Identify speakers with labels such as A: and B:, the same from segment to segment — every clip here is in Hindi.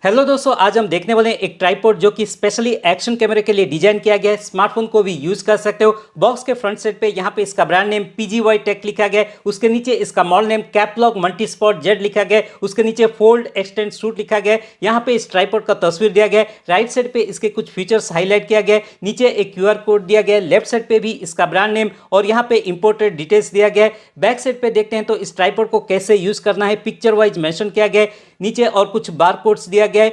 A: हेलो दोस्तों, आज हम देखने वाले हैं एक ट्राइपॉड जो कि स्पेशली एक्शन कैमरे के लिए डिजाइन किया गया है। स्मार्टफोन को भी यूज कर सकते हो। बॉक्स के फ्रंट साइड पे यहाँ पे इसका ब्रांड नेम PGY टेक लिखा गया है। उसके नीचे इसका model name Caplog multi spot Z लिखा गया है। उसके नीचे फोल्ड एक्सटेंड सूट लिखा गया है। यहाँ पे इस ट्राइपॉड का तस्वीर दिया गया है। राइट साइड पे इसके कुछ फीचर्स हाईलाइट किया गया है। नीचे एक QR कोड दिया गया है। लेफ्ट साइड पे भी इसका ब्रांड नेम और यहाँ पे इंपोर्टेड डिटेल्स दिया गया है। बैक साइड पे देखते हैं तो इस ट्राइपॉड को कैसे यूज करना है पिक्चर वाइज मेंशन किया गया है। नीचे और कुछ बार कोड्स दिया गया है।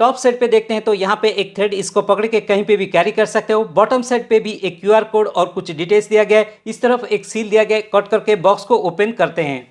A: टॉप साइड पे देखते हैं तो यहाँ पे एक थ्रेड, इसको पकड़ के कहीं पे भी कैरी कर सकते हो। बॉटम साइड पे भी एक QR कोड और कुछ डिटेल्स दिया गया है। इस तरफ एक सील दिया गया है। कट करके बॉक्स को ओपन करते हैं।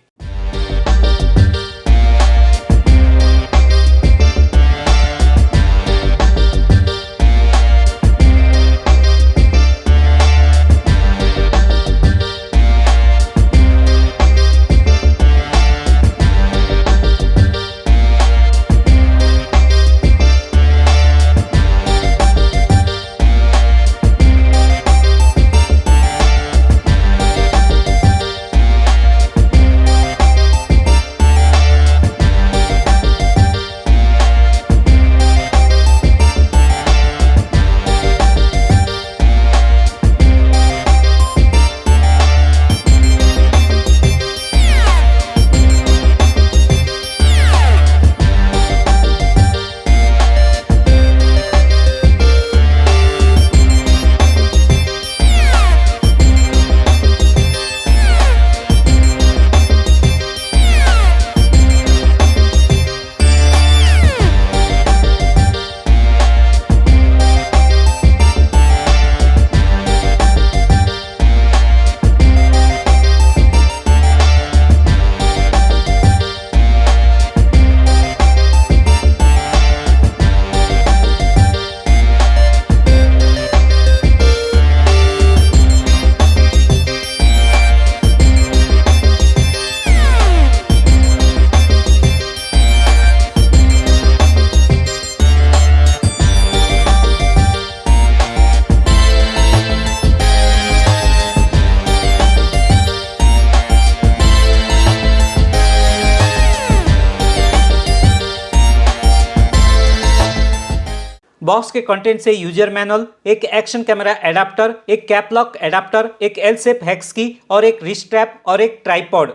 A: बॉक्स के कंटेंट से यूजर मैनुअल, एक एक्शन कैमरा एडाप्टर, एक कैप लॉक एडाप्टर, एक एल शेप हेक्स की और एक रिस्ट स्ट्रैप और एक ट्राइपॉड।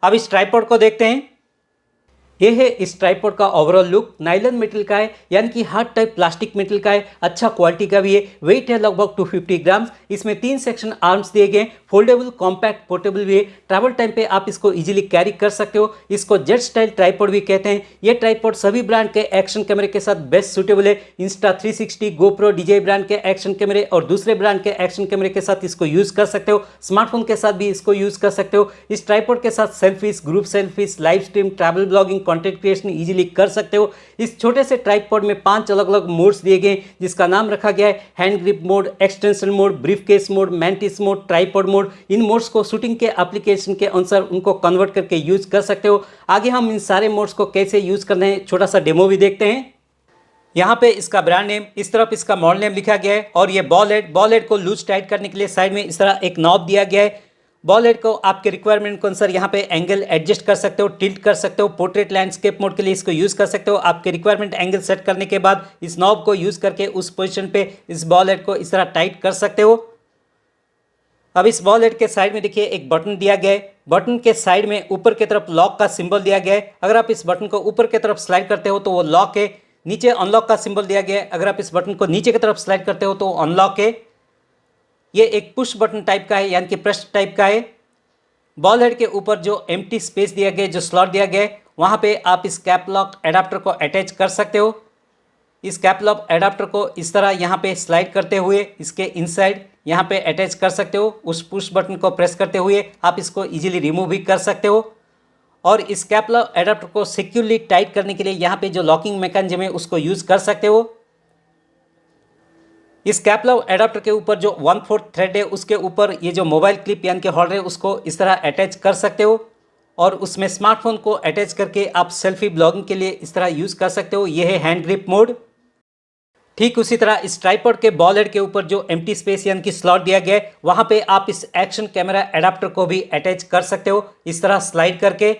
A: अब इस ट्राइपॉड को देखते हैं। ये है इस ट्राइपॉड का ओवरऑल लुक। नाइलन मेटल का है, यानी कि हार्ड टाइप प्लास्टिक मेटल का है। अच्छा क्वालिटी का भी है। वेट है लगभग 250 ग्राम्स। इसमें 3 सेक्शन आर्म्स दिए गए। फोल्डेबल, कॉम्पैक्ट, पोर्टेबल भी है। ट्रैवल टाइम पे आप इसको इजीली कैरी कर सकते हो। इसको जेट स्टाइल ट्राइपॉड भी कहते हैं। ये ट्राइपॉड सभी ब्रांड के एक्शन कैमरे के साथ बेस्ट सूटेबल है। Insta360, GoPro, DJI ब्रांड के एक्शन कैमरे और दूसरे ब्रांड के एक्शन कैमरे के साथ इसको यूज कर सकते हो। स्मार्टफोन के साथ भी इसको यूज कर सकते हो। इस ट्राइपॉड के साथ selfies, group selfies, live stream, travel blogging, content creation easily कर सकते हो। इस छोटे से ट्राइपॉड में 5 अलग अलग मोड्स दिए गए, जिसका नाम रखा गया है hand grip mode, extension mode, briefcase mode, mantis mode, tripod mode. इन मोड्स को शूटिंग के एप्लीकेशन के अनुसार उनको कन्वर्ट करके यूज कर सकते हो। आगे हम इन सारे मोड्स को कैसे यूज करने हैं छोटा सा डेमो भी देखते हैं। यहाँ पे इसका ब्रांड नेम, इस तरफ इसका मॉडल नेम लिखा गया है और ये बॉल हेड को लूज टाइट करने के लिए साइड में इस तरह एक नॉब दिया गया है। बॉल हेड को आपके रिक्वायरमेंट के अनुसार यहाँ पे एंगल एडजस्ट कर सकते हो, टिल्ट कर सकते हो। पोर्ट्रेट लैंडस्केप मोड के लिए इसको यूज कर सकते हो। आपके रिक्वायरमेंट एंगल सेट करने के बाद इस नॉब को यूज करके उस पोजीशन पे इस बॉल हेड को इस तरह टाइट कर सकते हो। अब इस बॉल हेड के साइड में देखिए एक बटन दिया गया है। बटन के साइड में ऊपर की तरफ लॉक का सिंबल दिया गया है। अगर आप इस बटन को ऊपर की तरफ स्लाइड करते हो तो वो लॉक है। नीचे अनलॉक का सिंबल दिया गया है। अगर आप इस बटन को नीचे की तरफ स्लाइड करते हो तो अनलॉक है। ये एक पुश बटन टाइप का है, यानी कि प्रेस टाइप का है। बॉल हेड के ऊपर जो एम्प्टी स्पेस दिया गया है, जो स्लॉट दिया गया है, वहाँ पे आप इस कैप लॉक एडाप्टर को अटैच कर सकते हो। इस कैप लॉक एडाप्टर को इस तरह यहाँ पे स्लाइड करते हुए इसके इनसाइड यहाँ पे अटैच कर सकते हो। उस पुश बटन को प्रेस करते हुए आप इसको इजीली रिमूव भी कर सकते हो। और इस कैप लॉक एडाप्टर को सिक्योरली टाइट करने के लिए यहाँ पे जो लॉकिंग मैकेनिज्म है उसको यूज कर सकते हो। इस कैप लॉक एडाप्टर के ऊपर जो 1/4 थ्रेड है उसके ऊपर ये जो मोबाइल क्लिप यानी कि होल्डर है उसको इस तरह अटैच कर सकते हो और उसमें स्मार्टफोन को अटैच करके आप सेल्फी ब्लॉगिंग के लिए इस तरह यूज कर सकते हो। ये है हैंड ग्रिप मोड। ठीक उसी तरह इस ट्राइपॉड के बॉल हेड के ऊपर जो एम्प्टी स्पेस यानी कि स्लॉट दिया गया है वहां पे आप इस एक्शन कैमरा एडाप्टर को भी अटैच कर सकते हो इस तरह स्लाइड करके।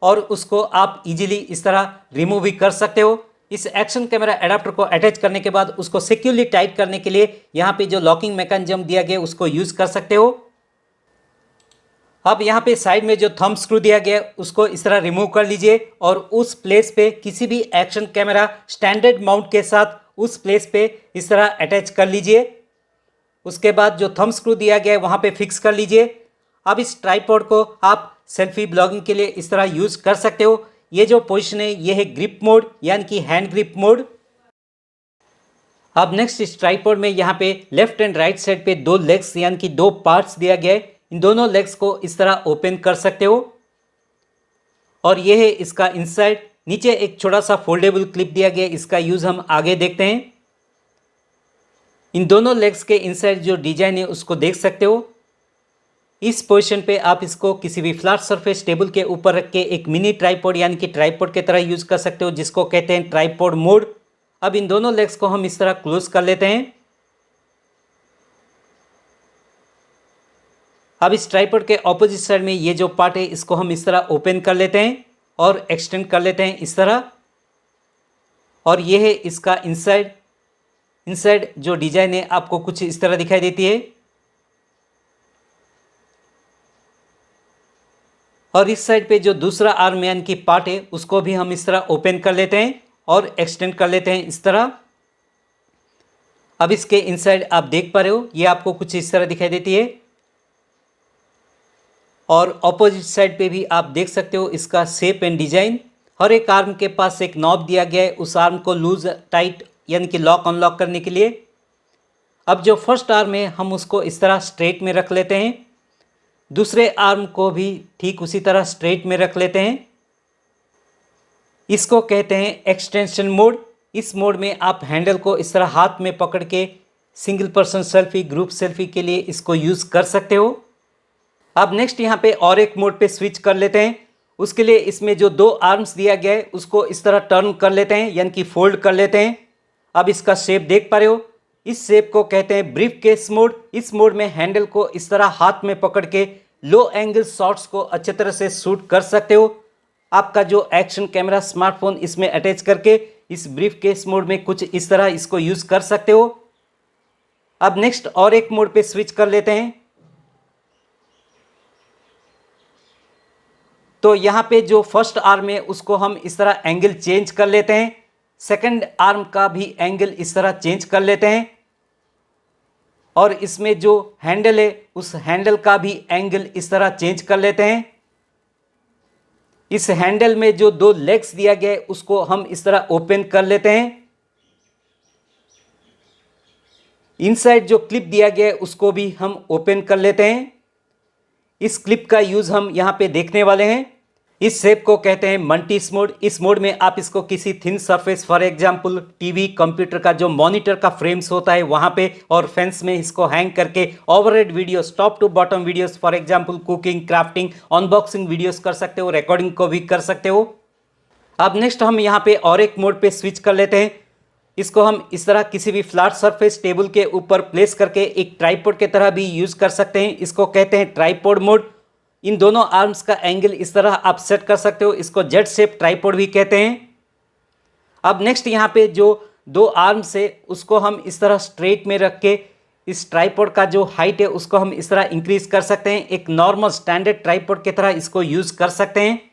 A: और उसको आप इजीली इस तरह रिमूव भी कर सकते हो। इस एक्शन कैमरा एडाप्टर को अटैच करने के बाद उसको सिक्योरली टाइट करने के लिए यहाँ पे जो लॉकिंग मैकेनिज्म दिया गया उसको यूज कर सकते हो। अब यहाँ पे साइड में जो थंब स्क्रू दिया गया है उसको इस तरह रिमूव कर लीजिए और उस प्लेस पे किसी भी एक्शन कैमरा स्टैंडर्ड माउंट के साथ उस प्लेस पे इस तरह अटैच कर लीजिए। उसके बाद जो थंब स्क्रू दिया गया है वहाँ पे फिक्स कर लीजिए। अब इस ट्राइपॉड को आप सेल्फी ब्लॉगिंग के लिए इस तरह यूज कर सकते हो। ये जो पोजीशन है ये है ग्रिप मोड यानी कि हैंड ग्रिप मोड। अब नेक्स्ट इस ट्राइपॉड में यहाँ पे लेफ्ट एंड राइट साइड पे दो लेग्स यानी कि दो पार्ट्स दिया गया है। इन दोनों लेग्स को इस तरह ओपन कर सकते हो और ये है इसका इनसाइड। नीचे एक छोटा सा फोल्डेबल क्लिप दिया गया है, इसका यूज हम आगे देखते हैं। इन दोनों लेग्स के इनसाइड जो डिजाइन है उसको देख सकते हो। इस पोजीशन पे आप इसको किसी भी फ्लैट सरफेस टेबल के ऊपर रख के एक मिनी ट्राइपॉड यानी कि ट्राइपॉड की तरह यूज कर सकते हो, जिसको कहते हैं ट्राइपॉड मोड। अब इन दोनों लेग्स को हम इस तरह क्लोज कर लेते हैं। अब इस ट्राइपॉड के ऑपोजिट साइड में ये जो पार्ट है इसको हम इस तरह ओपन कर लेते हैं और एक्सटेंड कर लेते हैं इस तरह। और ये है इसका इनसाइड। इनसाइड जो डिजाइन है आपको कुछ इस तरह दिखाई देती है। और इस साइड पे जो दूसरा आर्म यानी कि पार्ट है उसको भी हम इस तरह ओपन कर लेते हैं और एक्सटेंड कर लेते हैं इस तरह। अब इसके इनसाइड आप देख पा रहे हो ये आपको कुछ इस तरह दिखाई देती है। और ऑपोजिट साइड पे भी आप देख सकते हो इसका शेप एंड डिजाइन। हर एक आर्म के पास एक नॉब दिया गया है उस आर्म को लूज टाइट यानी कि लॉक अनलॉक करने के लिए। अब जो फर्स्ट आर्म है हम उसको इस तरह स्ट्रेट में रख लेते हैं। दूसरे आर्म को भी ठीक उसी तरह स्ट्रेट में रख लेते हैं। इसको कहते हैं एक्सटेंशन मोड। इस मोड में आप हैंडल को इस तरह हाथ में पकड़ के single person selfie, group selfie के लिए इसको यूज कर सकते हो। अब नेक्स्ट यहाँ पे और एक मोड पे स्विच कर लेते हैं। उसके लिए इसमें जो दो आर्म्स दिया गया है उसको इस तरह टर्न कर लेते हैं यानी कि फोल्ड कर लेते हैं। अब इसका शेप देख पा रहे हो, इस शेप को कहते हैं ब्रीफ केस मोड। इस मोड में हैंडल को इस तरह हाथ में पकड़ के लो एंगल शॉट्स को अच्छे तरह से शूट कर सकते हो। आपका जो एक्शन कैमरा स्मार्टफोन इसमें अटैच करके इस ब्रीफ केस मोड में कुछ इस तरह इसको यूज कर सकते हो। अब नेक्स्ट और एक मोड पे स्विच कर लेते हैं। तो यहाँ पे जो फर्स्ट आर्म है उसको हम इस तरह एंगल चेंज कर लेते हैं। सेकंड आर्म का भी एंगल इस तरह चेंज कर लेते हैं। और इसमें जो हैंडल है उस हैंडल का भी एंगल इस तरह चेंज कर लेते हैं। इस हैंडल में जो दो लेग्स दिया गया है उसको हम इस तरह ओपन कर लेते हैं। इनसाइड जो क्लिप दिया गया है उसको भी हम ओपन कर लेते हैं। इस क्लिप का यूज हम यहाँ पे देखने वाले हैं। इस शेप को कहते हैं मल्टीस मोड। इस मोड में आप इसको किसी thin surface, for example TV, computer का जो मॉनिटर का फ्रेम्स होता है वहां पे और फेंस में इसको हैंग करके overhead videos, top to bottom videos, for example cooking, crafting, unboxing videos कर सकते हो, रिकॉर्डिंग को भी कर सकते हो। अब नेक्स्ट हम यहाँ पे और एक मोड पे स्विच कर लेते हैं। इसको हम इस तरह किसी भी फ्लैट सरफेस टेबल के ऊपर प्लेस करके एक ट्राइपॉड की तरह भी यूज कर सकते हैं। इसको कहते हैं ट्राइपॉड मोड। इन दोनों आर्म्स का एंगल इस तरह आप सेट कर सकते हो। इसको जेड शेप ट्राइपॉड भी कहते हैं। अब नेक्स्ट यहाँ पे जो दो आर्म्स है उसको हम इस तरह स्ट्रेट में रख के इस ट्राइपॉड का जो हाइट है उसको हम इस तरह इंक्रीज कर सकते हैं। एक नॉर्मल स्टैंडर्ड ट्राइपॉड की तरह इसको यूज कर सकते हैं।